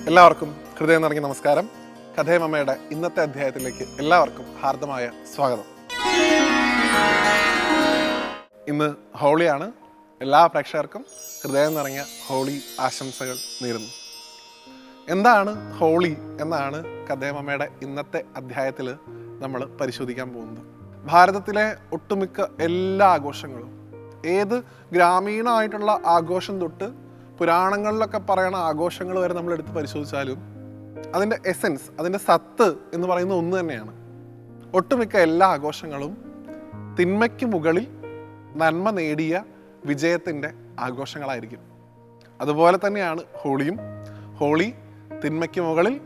എല്ലാവർക്കും ഹൃദയം നിറഞ്ഞ നമസ്കാരം. കഥേമമ്മയുടെ ഇന്നത്തെ അധ്യായത്തിലേക്ക് എല്ലാവർക്കും ഹാർദമായ സ്വാഗതം. ഇന്ന് ഹോളിയാണ്. എല്ലാ പ്രേക്ഷകർക്കും ഹൃദയം നിറഞ്ഞ ഹോളി ആശംസകൾ നേരുന്നു. എന്താണ് ഹോളി എന്നാണ് കഥേമമ്മയുടെ ഇന്നത്തെ അധ്യായത്തിൽ നമ്മൾ പരിശോധിക്കാൻ പോകുന്നത്. ഭാരതത്തിലെ ഒട്ടുമിക്ക എല്ലാ ആഘോഷങ്ങളും, ഏത് ഗ്രാമീണമായിട്ടുള്ള ആഘോഷം തൊട്ട് പുരാണങ്ങളിലൊക്കെ പറയുന്ന ആഘോഷങ്ങൾ വരെ നമ്മൾ എടുത്ത് പരിശോധിച്ചാലും അതിൻ്റെ എസെൻസ്, അതിൻ്റെ സത്ത് എന്ന് പറയുന്നത് ഒന്ന് തന്നെയാണ്. ഒട്ടുമിക്ക എല്ലാ ആഘോഷങ്ങളും തിന്മയ്ക്ക് മുകളിൽ നന്മ നേടിയ വിജയത്തിൻ്റെ ആഘോഷങ്ങളായിരിക്കും. അതുപോലെ തന്നെയാണ് ഹോളിയും. ഹോളി തിന്മയ്ക്ക് മുകളിൽ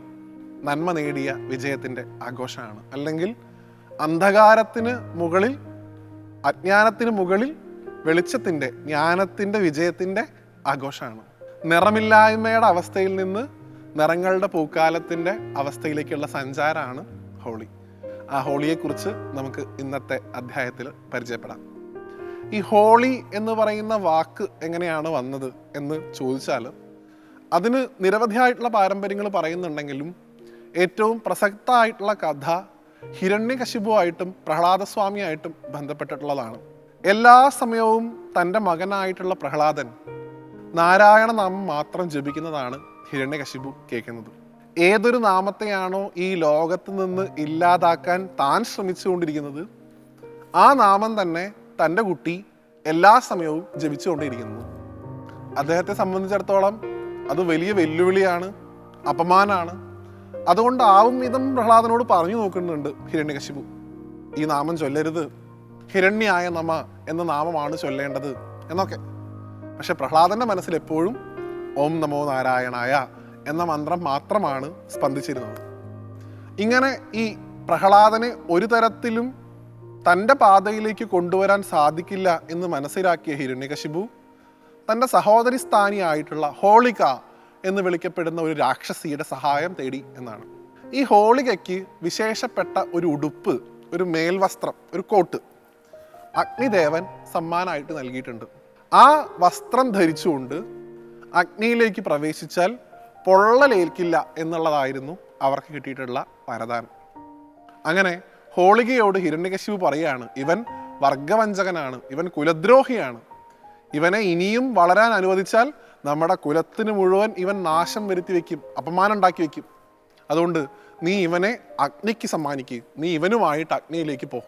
നന്മ നേടിയ വിജയത്തിൻ്റെ ആഘോഷമാണ്. അല്ലെങ്കിൽ അന്ധകാരത്തിന് മുകളിൽ, അജ്ഞാനത്തിന് മുകളിൽ വെളിച്ചത്തിൻ്റെ, ജ്ഞാനത്തിൻ്റെ വിജയത്തിൻ്റെ ആഘോഷമാണ്. നിറമില്ലായ്മയുടെ അവസ്ഥയിൽ നിന്ന് നിറങ്ങളുടെ പൂക്കാലത്തിൻ്റെ അവസ്ഥയിലേക്കുള്ള സഞ്ചാരമാണ് ഹോളി. ആ ഹോളിയെക്കുറിച്ച് നമുക്ക് ഇന്നത്തെ അധ്യായത്തിൽ പരിചയപ്പെടാം. ഈ ഹോളി എന്ന് പറയുന്ന വാക്ക് എങ്ങനെയാണ് വന്നത് എന്ന് ചോദിച്ചാൽ അതിന് നിരവധിയായിട്ടുള്ള പാരമ്പര്യങ്ങൾ പറയുന്നുണ്ടെങ്കിലും ഏറ്റവും പ്രസക്തമായിട്ടുള്ള കഥ ഹിരണ്യകശിപുവായിട്ടും പ്രഹ്ലാദസ്വാമിയായിട്ടും ബന്ധപ്പെട്ടിട്ടുള്ളതാണ്. എല്ലാ സമയവും തൻ്റെ മകനായിട്ടുള്ള പ്രഹ്ലാദൻ നാരായണ നാമം മാത്രം ജപിക്കുന്നതാണ് ഹിരണ്യകശിപു കേൾക്കുന്നത്. ഏതൊരു നാമത്തെയാണോ ഈ ലോകത്ത് നിന്ന് ഇല്ലാതാക്കാൻ താൻ ശ്രമിച്ചുകൊണ്ടിരിക്കുന്നത്, ആ നാമം തന്നെ തൻ്റെ കുട്ടി എല്ലാ സമയവും ജപിച്ചുകൊണ്ടിരിക്കുന്നു. അദ്ദേഹത്തെ സംബന്ധിച്ചിടത്തോളം അത് വലിയ വെല്ലുവിളിയാണ്, അപമാനമാണ്. അതുകൊണ്ട് ആവും വിധം പ്രഹ്ലാദനോട് പറഞ്ഞു നോക്കുന്നുണ്ട് ഹിരണ്യകശിപു, ഈ നാമം ചൊല്ലരുത്, ഹിരണ്യായ നമ എന്ന നാമമാണ് ചൊല്ലേണ്ടത് എന്നൊക്കെ. പക്ഷെ പ്രഹ്ലാദന്റെ മനസ്സിൽ എപ്പോഴും ഓം നമോ നാരായണായ എന്ന മന്ത്രം മാത്രമാണ് സ്പന്ദിച്ചിരുന്നത്. ഇങ്ങനെ ഈ പ്രഹ്ലാദനെ ഒരു തരത്തിലും തൻ്റെ പാതയിലേക്ക് കൊണ്ടുവരാൻ സാധിക്കില്ല എന്ന് മനസ്സിലാക്കിയ ഹിരണ്യകശിപു തൻ്റെ സഹോദരി സ്ഥാനിയായിട്ടുള്ള ഹോളിക എന്ന് വിളിക്കപ്പെടുന്ന ഒരു രാക്ഷസിയുടെ സഹായം തേടി എന്നാണ്. ഈ ഹോളികയ്ക്ക് വിശേഷപ്പെട്ട ഒരു ഉടുപ്പ്, ഒരു മേൽവസ്ത്രം, ഒരു കോട്ട് അഗ്നിദേവൻ സമ്മാനമായിട്ട് നൽകിയിട്ടുണ്ട്. ആ വസ്ത്രം ധരിച്ചുകൊണ്ട് അഗ്നിയിലേക്ക് പ്രവേശിച്ചാൽ പൊള്ളലേൽക്കില്ല എന്നുള്ളതായിരുന്നു അവർക്ക് കിട്ടിയിട്ടുള്ള വരദാനം. അങ്ങനെ ഹോളികയോട് ഹിരണ്യകശിപു പറയാണ്, ഇവൻ വർഗവഞ്ചകനാണ്, ഇവൻ കുലദ്രോഹിയാണ്, ഇവനെ ഇനിയും വളരാൻ അനുവദിച്ചാൽ നമ്മുടെ കുലത്തിന് മുഴുവൻ ഇവൻ നാശം വരുത്തി വയ്ക്കും, അപമാനം ഉണ്ടാക്കി വയ്ക്കും. അതുകൊണ്ട് നീ ഇവനെ അഗ്നിക്ക് സമ്മാനിക്കുക, നീ ഇവനുമായിട്ട് അഗ്നിയിലേക്ക് പോ.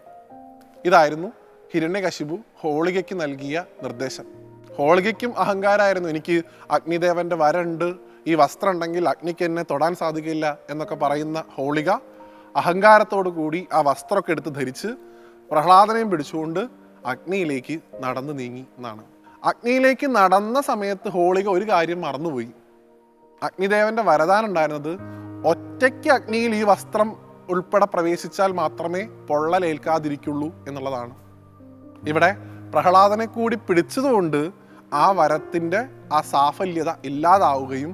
ഇതായിരുന്നു ഹിരണ്യകശിപു ഹോളികയ്ക്ക് നൽകിയ നിർദ്ദേശം. ഹോളികയ്ക്കും അഹങ്കാരമായിരുന്നു, എനിക്ക് അഗ്നിദേവന്റെ വരണ്ട്, ഈ വസ്ത്രം ഉണ്ടെങ്കിൽ അഗ്നിക്ക് എന്നെ തൊടാൻ സാധിക്കില്ല എന്നൊക്കെ പറയുന്ന ഹോളിക അഹങ്കാരത്തോടു കൂടി ആ വസ്ത്രമൊക്കെ എടുത്ത് ധരിച്ച് പ്രഹ്ലാദനെയും പിടിച്ചുകൊണ്ട് അഗ്നിയിലേക്ക് നടന്നു നീങ്ങി എന്നാണ്. അഗ്നിയിലേക്ക് നടന്ന സമയത്ത് ഹോളിക ഒരു കാര്യം മറന്നുപോയി. അഗ്നിദേവന്റെ വരദാനം ഉണ്ടായിരുന്നത് ഒറ്റയ്ക്ക് അഗ്നിയിൽ ഈ വസ്ത്രം ഉൾപ്പെടെ പ്രവേശിച്ചാൽ മാത്രമേ പൊള്ളലേൽക്കാതിരിക്കുള്ളൂ എന്നുള്ളതാണ്. ഇവിടെ പ്രഹ്ലാദനെ കൂടി പിടിച്ചതുകൊണ്ട് ആ വരത്തിൻ്റെ ആ സാഫല്യത ഇല്ലാതാവുകയും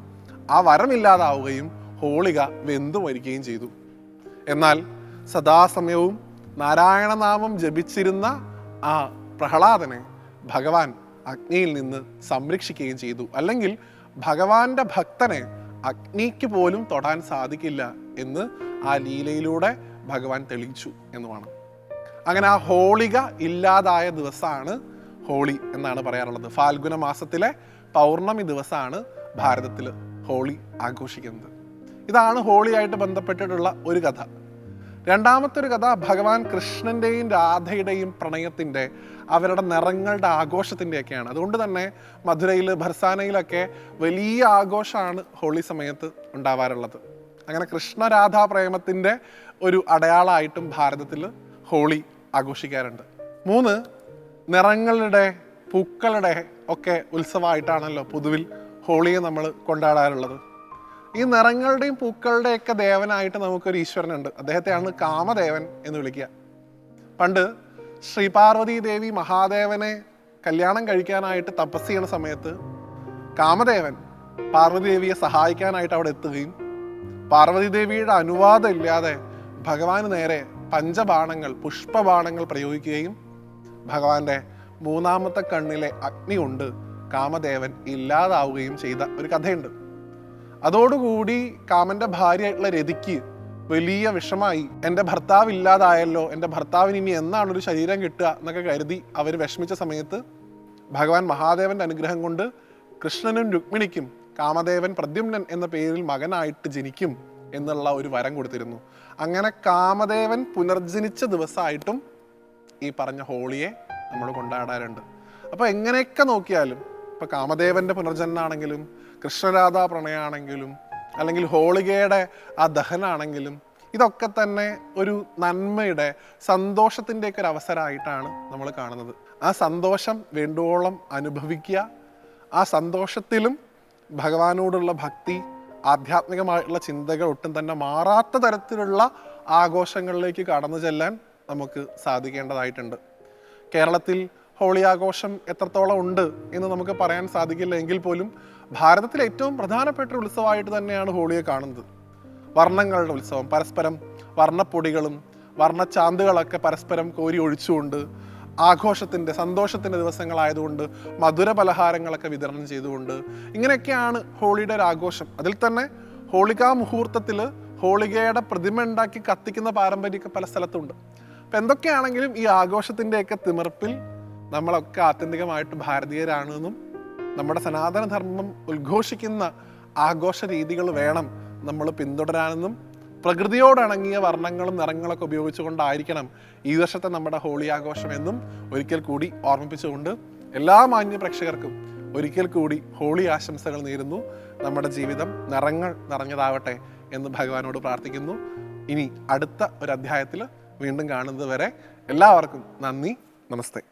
ആ വരമില്ലാതാവുകയും ഹോളിക വെന്തു മരിക്കുകയും ചെയ്തു. എന്നാൽ സദാസമയവും നാരായണനാമം ജപിച്ചിരുന്ന ആ പ്രഹ്ലാദനെ ഭഗവാൻ അഗ്നിയിൽ നിന്ന് സംരക്ഷിക്കുകയും ചെയ്തു. അല്ലെങ്കിൽ ഭഗവാന്റെ ഭക്തനെ അഗ്നിക്ക് പോലും തൊടാൻ സാധിക്കില്ല എന്ന് ആ ലീലയിലൂടെ ഭഗവാൻ തെളിയിച്ചു എന്നുമാണ്. അങ്ങനെ ആ ഹോളിക ഇല്ലാതായ ദിവസമാണ് ഹോളി എന്നാണ് പറയാറുള്ളത്. ഫാൽഗുന മാസത്തിലെ പൗർണമി ദിവസമാണ് ഭാരതത്തിൽ ഹോളി ആഘോഷിക്കുന്നത്. ഇതാണ് ഹോളിയായിട്ട് ബന്ധപ്പെട്ടിട്ടുള്ള ഒരു കഥ. രണ്ടാമത്തെ ഒരു കഥ ഭഗവാൻ കൃഷ്ണൻ്റെയും രാധയുടെയും പ്രണയത്തിൻ്റെ, അവരുടെ നിറങ്ങളുടെ ആഘോഷത്തിൻ്റെയൊക്കെയാണ്. അതുകൊണ്ട് തന്നെ മധുരയിൽ, ഭർസാനയിലൊക്കെ വലിയ ആഘോഷമാണ് ഹോളി സമയത്ത് ഉണ്ടാവാറുള്ളത്. അങ്ങനെ കൃഷ്ണ-രാധാ പ്രേമത്തിൻ്റെ ഒരു അടയാളമായിട്ടും ഭാരതത്തിൽ ഹോളി ആഘോഷിക്കാറുണ്ട്. 3 നിറങ്ങളുടെ, പൂക്കളുടെ ഒക്കെ ഉത്സവമായിട്ടാണല്ലോ പൊതുവിൽ ഹോളിയെ നമ്മൾ കൊണ്ടാടാറുള്ളത്. ഈ നിറങ്ങളുടെയും പൂക്കളുടെയൊക്കെ ദേവനായിട്ട് നമുക്കൊരു ഈശ്വരനുണ്ട്. അദ്ദേഹത്തെയാണ് കാമദേവൻ എന്ന് വിളിക്കുക. പണ്ട് ശ്രീപാർവതി ദേവി മഹാദേവനെ കല്യാണം കഴിക്കാനായിട്ട് തപസ് ചെയ്യുന്ന സമയത്ത് കാമദേവൻ പാർവതി ദേവിയെ സഹായിക്കാനായിട്ട് അവിടെ എത്തുകയും പാർവതി ദേവിയുടെ അനുവാദം ഇല്ലാതെ ഭഗവാന് നേരെ പഞ്ചബാണങ്ങൾ, പുഷ്പബാണങ്ങൾ പ്രയോഗിക്കുകയും ഭഗവാന്റെ 3ാമത്തെ കണ്ണിലെ അഗ്നി കൊണ്ട് കാമദേവൻ ഇല്ലാതാവുകയും ചെയ്ത ഒരു കഥയുണ്ട്. അതോടുകൂടി കാമന്റെ ഭാര്യയായിട്ടുള്ള രതിക്ക് വലിയ വിഷമായി. എൻ്റെ ഭർത്താവ് ഇല്ലാതായല്ലോ, എൻ്റെ ഭർത്താവിന് ഇനി എന്നാണ് ഒരു ശരീരം കിട്ടുക എന്നൊക്കെ കരുതി അവർ വിഷമിച്ച സമയത്ത് ഭഗവാൻ മഹാദേവന്റെ അനുഗ്രഹം കൊണ്ട് കൃഷ്ണനും രുക്മിണിക്കും കാമദേവൻ പ്രദ്യുമ്നൻ എന്ന പേരിൽ മകനായിട്ട് ജനിക്കും എന്നുള്ള ഒരു വരം കൊടുത്തിരുന്നു. അങ്ങനെ കാമദേവൻ പുനർജനിച്ച ദിവസമായിട്ടും ഈ പറഞ്ഞ ഹോളിയെ നമ്മൾ കൊണ്ടാടാറുണ്ട്. അപ്പോൾ എങ്ങനെയൊക്കെ നോക്കിയാലും, ഇപ്പോൾ കാമദേവന്റെ പുനർജന്മാണെങ്കിലും കൃഷ്ണരാധാ പ്രണയമാണെങ്കിലും അല്ലെങ്കിൽ ഹോളികയുടെ ആ ദഹനാണെങ്കിലും ഇതൊക്കെ തന്നെ ഒരു നന്മയുടെ സന്തോഷത്തിൻ്റെയൊക്കെ ഒരു അവസരമായിട്ടാണ് നമ്മൾ കാണുന്നത്. ആ സന്തോഷം വേണ്ടുവോളം അനുഭവിക്കുക. ആ സന്തോഷത്തിലും ഭഗവാനോടുള്ള ഭക്തി, ആധ്യാത്മികമായിട്ടുള്ള ചിന്തകൾ ഒട്ടും തന്നെ മാറാത്ത തരത്തിലുള്ള ആഘോഷങ്ങളിലേക്ക് കടന്നു ചെല്ലാൻ നമുക്ക് സാധിക്കേണ്ടതായിട്ടുണ്ട്. കേരളത്തിൽ ഹോളി ആഘോഷം എത്രത്തോളം ഉണ്ട് എന്ന് നമുക്ക് പറയാൻ സാധിക്കില്ല എങ്കിൽ പോലും ഭാരതത്തിലെ ഏറ്റവും പ്രധാനപ്പെട്ട ഒരു ഉത്സവമായിട്ട് തന്നെയാണ് ഹോളിയെ കാണുന്നത്. വർണ്ണങ്ങളുടെ ഉത്സവം, പരസ്പരം വർണ്ണപ്പൊടികളും വർണ്ണച്ചാന്തുകളൊക്കെ പരസ്പരം കോരി ഒഴിച്ചുകൊണ്ട്, ആഘോഷത്തിൻ്റെ സന്തോഷത്തിൻ്റെ ദിവസങ്ങളായതുകൊണ്ട് മധുര പലഹാരങ്ങളൊക്കെ വിതരണം ചെയ്തുകൊണ്ട്, ഇങ്ങനെയൊക്കെയാണ് ഹോളിയുടെ ഒരു ആഘോഷം. അതിൽ തന്നെ ഹോളികാ മുഹൂർത്തത്തിൽ ഹോളികയുടെ പ്രതിമ ഉണ്ടാക്കി കത്തിക്കുന്ന പാരമ്പര്യമൊക്കെ പല സ്ഥലത്തുണ്ട്. അപ്പം എന്തൊക്കെയാണെങ്കിലും ഈ ആഘോഷത്തിൻ്റെയൊക്കെ തിമിർപ്പിൽ നമ്മളൊക്കെ ആത്യന്തികമായിട്ട് ഭാരതീയരാണെന്നും നമ്മുടെ സനാതനധർമ്മം ഉദ്ഘോഷിക്കുന്ന ആഘോഷ രീതികൾ വേണം നമ്മൾ പിന്തുടരാനെന്നും പ്രകൃതിയോടിണങ്ങിയ വർണ്ണങ്ങളും നിറങ്ങളൊക്കെ ഉപയോഗിച്ചുകൊണ്ടായിരിക്കണം ഈ വർഷത്തെ നമ്മുടെ ഹോളി ആഘോഷം എന്നും ഒരിക്കൽ കൂടി ഓർമ്മിപ്പിച്ചുകൊണ്ട് എല്ലാ മാന്യ പ്രേക്ഷകർക്കും ഒരിക്കൽ കൂടി ഹോളി ആശംസകൾ നേരുന്നു. നമ്മുടെ ജീവിതം നിറങ്ങൾ നിറഞ്ഞതാവട്ടെ എന്ന് ഭഗവാനോട് പ്രാർത്ഥിക്കുന്നു. ഇനി അടുത്ത ഒരു അധ്യായത്തിൽ വീണ്ടും കാണുന്നത് വരെ എല്ലാവർക്കും നന്ദി, നമസ്തേ.